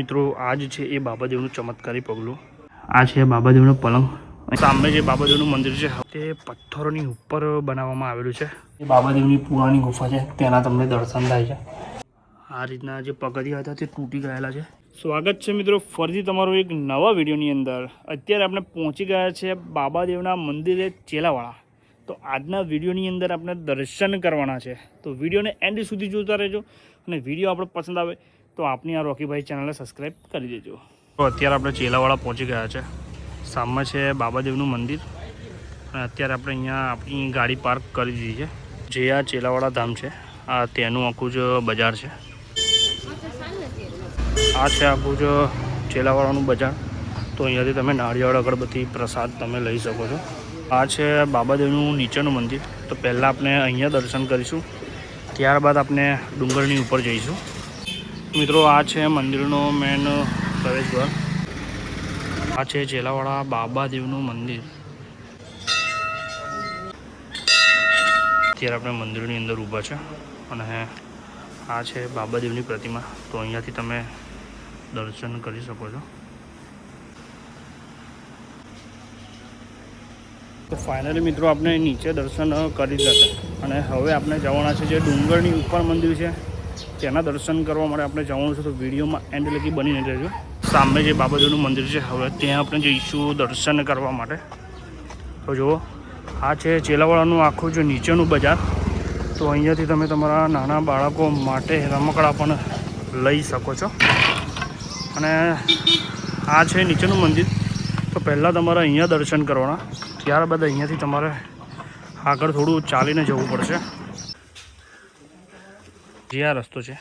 મિત્રો આજ છે એ બાબાદેવનું ચમત્કારી પગલું। આ છે બાબાદેવનો પલંગ। સામે જે બાબાદેવનું મંદિર છે તે પથ્થરોની ઉપર બનાવવામાં આવેલું છે। એ બાબાદેવની પુરાણી ગુફા છે, તેના તમને દર્શન થાય છે। આ રીતના જે પગથિયા હતા તે તૂટી ગયેલા છે। સ્વાગત છે મિત્રો ફરીથી તમારું એક નવા વિડીયોની અંદર। અત્યારે આપણે પહોંચી ગયા છે બાબાદેવના મંદિરે ચેલાવાળા। તો આજના વિડીયોની અંદર આપણે દર્શન કરવાના છે, તો વિડીયોને એન્ડ સુધી જોતા રહેજો અને વિડીયો આપણો પસંદ આવે તો આપની આ રોકીભાઈ ચેનલને સબસ્ક્રાઈબ કરી દેજો। તો અત્યારે આપણે ચેલાવાળા પહોંચી ગયા છે। સામે છે બાબાદેવનું મંદિર અને અત્યારે આપણે અહીંયા આપણી ગાડી પાર્ક કરી દીધી છે। જે આ ચેલાવાળા ધામ છે, આ તેનું આખું જ બજાર છે। આ છે આખું જ ચેલાવાળાનું બજાર। તો અહીંયાથી તમે નાળિયેર અગરબત્તી પ્રસાદ તમે લઈ શકો છો। આ છે બાબાદેવનું નીચેનું મંદિર। તો પહેલાં આપણે અહીંયા દર્શન કરીશું, ત્યારબાદ આપણે ડુંગરની ઉપર જઈશું। મિત્રો આ છે મંદિરનો મેન પ્રવેશ દ્વાર। આ છે ચેલાવાળા બાબાદેવનું મંદિર। અત્યારે આપણે મંદિરની અંદર ઊભા છે અને આ છે બાબાદેવની પ્રતિમા। તો અહીંયાથી તમે દર્શન કરી શકો છો। તો ફાઇનલી મિત્રો આપણે નીચે દર્શન કરી દીધા અને હવે આપણે જવાના છે જે ડુંગરની ઉપર મંદિર છે તેના દર્શન કરવા માટે આપણે જવાનું છે। તો વિડીયોમાં એન્ડ લગી બનીને રહેજો। સામે જે બાબાદેવનું મંદિર છે હવે ત્યાં આપણે જઈશું દર્શન કરવા માટે। તો જુઓ આ છે ચેલાવાળાનું આખું જે નીચેનું બજાર। તો અહીંયાથી તમે તમારા નાના બાળકો માટે રમકડા પણ લઈ શકો છો। અને આ છે નીચેનું મંદિર। તો પહેલાં તમારે અહીંયા દર્શન કરવાના, ત્યારબાદ અહીંયાથી તમારે આગળ થોડું ચાલીને જવું પડશે। જે આ રસ્તો છે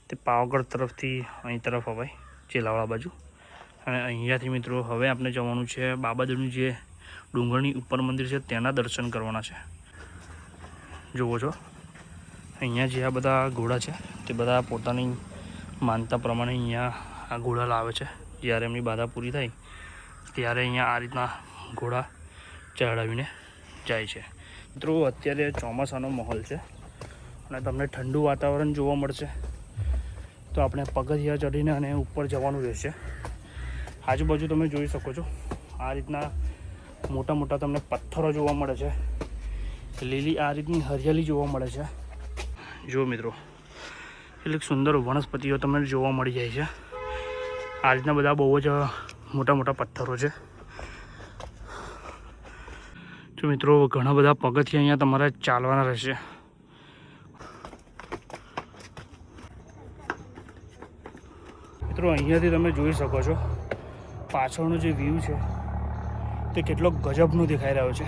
તે પાવાગઢ તરફથી અહીં તરફ અવાય ચેલાવાળા બાજુ। અને અહીંયાથી મિત્રો હવે આપણે જવાનું છે બાબાદેવનું જે ડુંગરની ઉપર મંદિર છે તેના દર્શન કરવાના છે। જુઓ છો અહીંયા જે આ બધા ઘોડા છે તે બધા પોતાની માનતા પ્રમાણે અહીંયા આ ઘોડા લાવે છે। જ્યારે એમની બાધા પૂરી થાય ત્યારે અહીંયા આ રીતના ઘોડા ચડાવીને જાય છે। મિત્રો અત્યારે ચોમાસાનો માહોલ છે અને તમને ઠંડુ વાતાવરણ જોવા મળશે। તો આપણે પગથિયા ચડીને અને ઉપર જવાનું રહેશે। આજુબાજુ તમે જોઈ શકો છો આ રીતના મોટા મોટા તમને પથ્થરો જોવા મળે છે, લીલી આ રીતની હરિયાળી જોવા મળે છે। જો મિત્રો કેટલીક સુંદર વનસ્પતિઓ તમને જોવા મળી જાય છે। આ રીતના બધા બહુ જ મોટા મોટા પથ્થરો છે। જો મિત્રો ઘણા બધા પગથિયા અહીંયા તમારે ચાલવાના રહેશે। મિત્રો અહીંયાથી તમે જોઈ શકો છો પાછળનો જે વ્યૂ છે તે કેટલો ગજબનો દેખાઈ રહ્યો છે,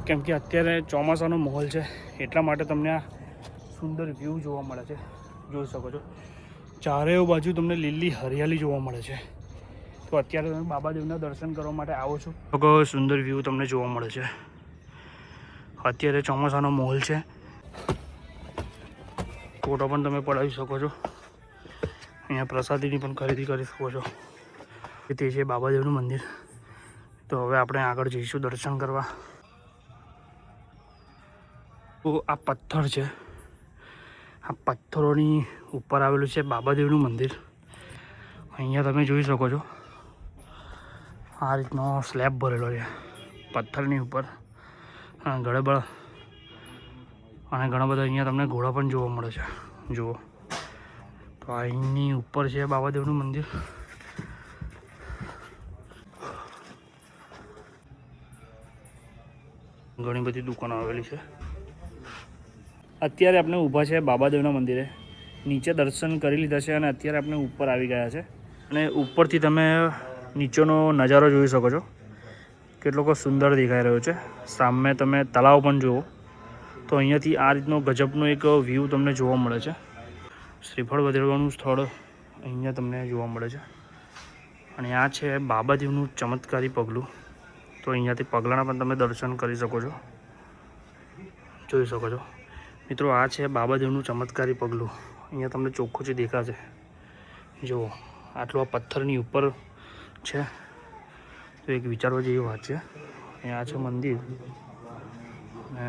કેમ કે અત્યારે ચોમાસાનો માહોલ છે એટલા માટે તમને આ સુંદર વ્યૂ જોવા મળે છે। જોઈ શકો છો ચારે બાજુ તમને લીલી હરિયાળી જોવા મળે છે। તો અત્યારે તમે બાબાદેવના દર્શન કરવા માટે આવો છો તો સુંદર વ્યૂ તમને જોવા મળે છે। અત્યારે ચોમાસાનો માહોલ છે, ફોટો પણ તમે પડાવી શકો છો। અહીંયા પ્રસાદીની પણ ખરીદી કરી શકો છો। તે છે બાબાદેવનું મંદિર। તો હવે આપણે આગળ જઈશું દર્શન કરવા। તો આ પથ્થર છે, આ પથ્થરોની ઉપર આવેલું છે બાબાદેવનું મંદિર। અહીંયા તમે જોઈ શકો છો આ રીતનો સ્લેબ ભરેલો છે પથ્થરની ઉપર ગળેબળ, અને ઘણા બધા અહીંયા તમને ઘોડા પણ જોવા મળે છે। જુઓ તો અહીંની ઉપર છે બાબાદેવનું મંદિર। ઘણી બધી દુકાનો આવેલી છે। અત્યારે આપણે ઊભા છે બાબાદેવના મંદિરે, નીચે દર્શન કરી લીધા છે અને અત્યારે આપણે ઉપર આવી ગયા છે। અને ઉપરથી તમે નીચેનો નજારો જોઈ શકો છો કેટલો સુંદર દેખાઈ રહ્યો છે। સામે તમે તળાવ પણ જુઓ તો અહીંયાથી આ રીતનો ગજબનો એક વ્યૂ તમને જોવા મળે છે। શ્રીફળ વધેરવાનું સ્થળ અહીંયા તમને જોવા મળે છે। અને આ છે બાબાદેવનું ચમત્કારી પગલું। તો અહીંયાથી પગલાંના પણ તમે દર્શન કરી શકો છો, જોઈ શકો છો। મિત્રો આ છે બાબાદેવનું ચમત્કારી પગલું। અહીંયા તમને ચોખ્ખું જ દેખાશે। જુઓ આટલું આ પથ્થરની ઉપર છે, તો એક વિચારવા જેવી વાત છે। અહીંયા છે મંદિર અને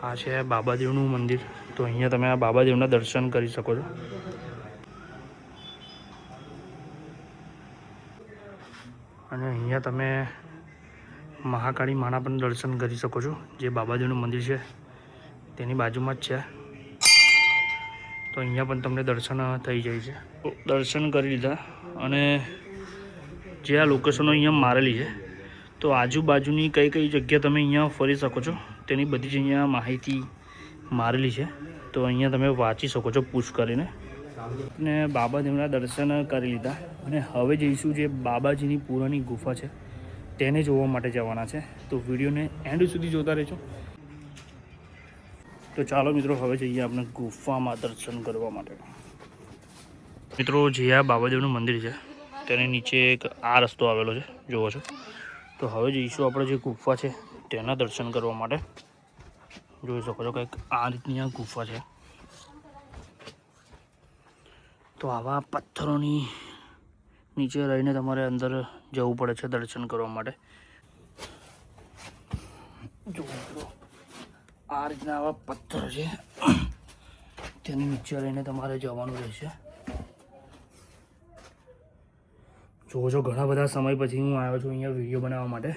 આ છે બાબાદેવનું મંદિર। તો અહીંયા તમે આ બાબાદેવના દર્શન કરી શકો છો। અને અહીંયા તમે મહાકાળી માના પણ દર્શન કરી શકો છો, જે બાબાજીનું મંદિર છે તેની બાજુમાં જ છે. તો અહીંયા પણ તમને દર્શન થઈ જાય છે. દર્શન કરી લીધા અને જે આ લોકેશનો અહીંયા મારેલી છે, તો આજુબાજુની કઈ કઈ જગ્યા તમે અહીંયા ફરી શકો છો તેની બધી જ અહીંયા માહિતી મારેલી છે. તો અહીંયા તમે વાંચી શકો છો પૂછ કરીને. અને બાબાદેવના દર્શન કરી લીધા અને હવે જઈશું જે બાબાજીની પુરાની ગુફા છે તેને જોવા માટે જવાના છે. તો વિડીયોને એન્ડ સુધી જોતા રહેજો. તો ચાલો મિત્રો, હવે જઈએ આપણે ગુફામાં દર્શન કરવા માટે. મિત્રો, જે આ બાબાદેવનું મંદિર છે તેની નીચે એક આ રસ્તો આવેલો છે, જુઓ છો. તો હવે જઈશું આપણે જે ગુફા છે તેના દર્શન કરવા માટે. જોઈ શકો છો કંઈક આ રીતની આ ગુફા છે. તો આવા પથ્થરોની નીચે રહીને તમારે અંદર જવું પડે છે દર્શન કરવા માટે. જો આ રીતના આવા પથ્થર છે, તેની નીચે રહીને તમારે જવાનું રહેશે. જોવો છો, ઘણા બધા સમય પછી હું આવ્યો છું અહીંયા વિડીયો બનાવવા માટે.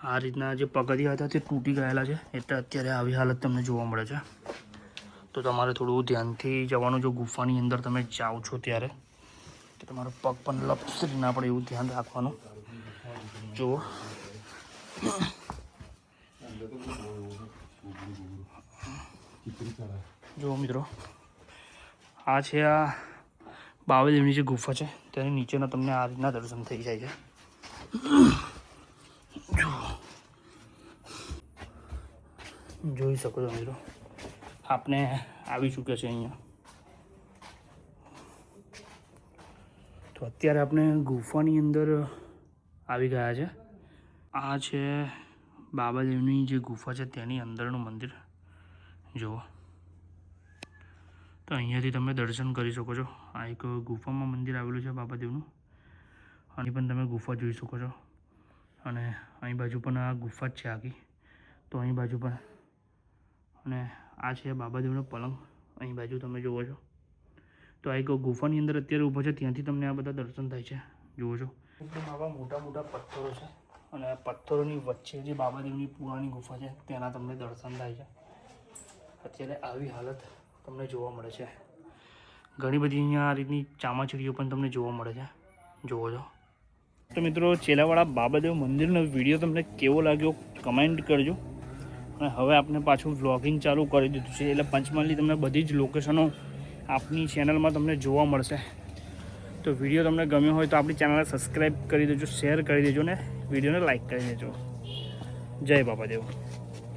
આ રીતના જે પગથિયા હતા તે તૂટી ગયેલા છે, એટલે અત્યારે આવી હાલત તમને જોવા મળે છે. તો તમારે થોડું ધ્યાનથી જવાનું. જો ગુફાની અંદર તમે જાઓ છો ત્યારે કે તમારો પગ પણ લપસી ના પડે એવું ધ્યાન રાખવાનું. જુઓ, જુઓ મિત્રો, આ છે આ બાબાદેવની જે ગુફા છે તેની નીચેના તમને આ રીતના દર્શન થઈ જાય છે. જોઈ શકો છો મિત્રો, આપણે આવી ચૂક્યા છે અહીંયા. તો અત્યારે આપણે ગુફાની અંદર આવી ગયા છે. આ છે બાબાદેવની જે ગુફા છે તેની અંદરનું મંદિર, જુઓ. તો અહીંયાથી તમે દર્શન કરી શકો છો. આ એક ગુફામાં મંદિર આવેલું છે બાબાદેવનું. અહીં પણ તમે ગુફા જોઈ શકો છો. અને અહીં બાજુ પણ આ ગુફા જ છે આખી. તો અહીં બાજુ પણ, અને આ છે બાબાદેવનો પલંગ, અહીં બાજુ તમે જુઓ છો. તો આ એક ગુફાની અંદર અત્યારે ઊભો છે, ત્યાંથી તમને આ બધા દર્શન થાય છે, જુઓ છો. એકદમ આવા મોટા મોટા પથ્થરો છે અને આ પથ્થરોની વચ્ચે જે બાબાદેવની પુરાણી ગુફા છે તેના તમને દર્શન થાય છે. અત્યારે આવી હાલત તમને જોવા મળે છે. ઘણી બધી અહીંયા આ રીતની ચામાચીડીઓ પણ તમને જોવા મળે છે, જુઓ છો. તો મિત્રો, ચેલાવાળા બાબાદેવ મંદિરનો વિડીયો તમને કેવો લાગ્યો કમેન્ટ કરજો. અને હવે આપણે પાછું વ્લોગિંગ ચાલુ કરી દીધું છે, એટલે પંચમહાલની તમને બધી જ લોકેશનો આપણી ચેનલમાં તમને જોવા મળશે. તો વિડીયો તમને ગમ્યો હોય તો આપણી ચેનલને સબસ્ક્રાઈબ કરી દેજો, શેર કરી દેજો ને વિડીયોને લાઈક કરી દેજો. જય બાબાદેવ.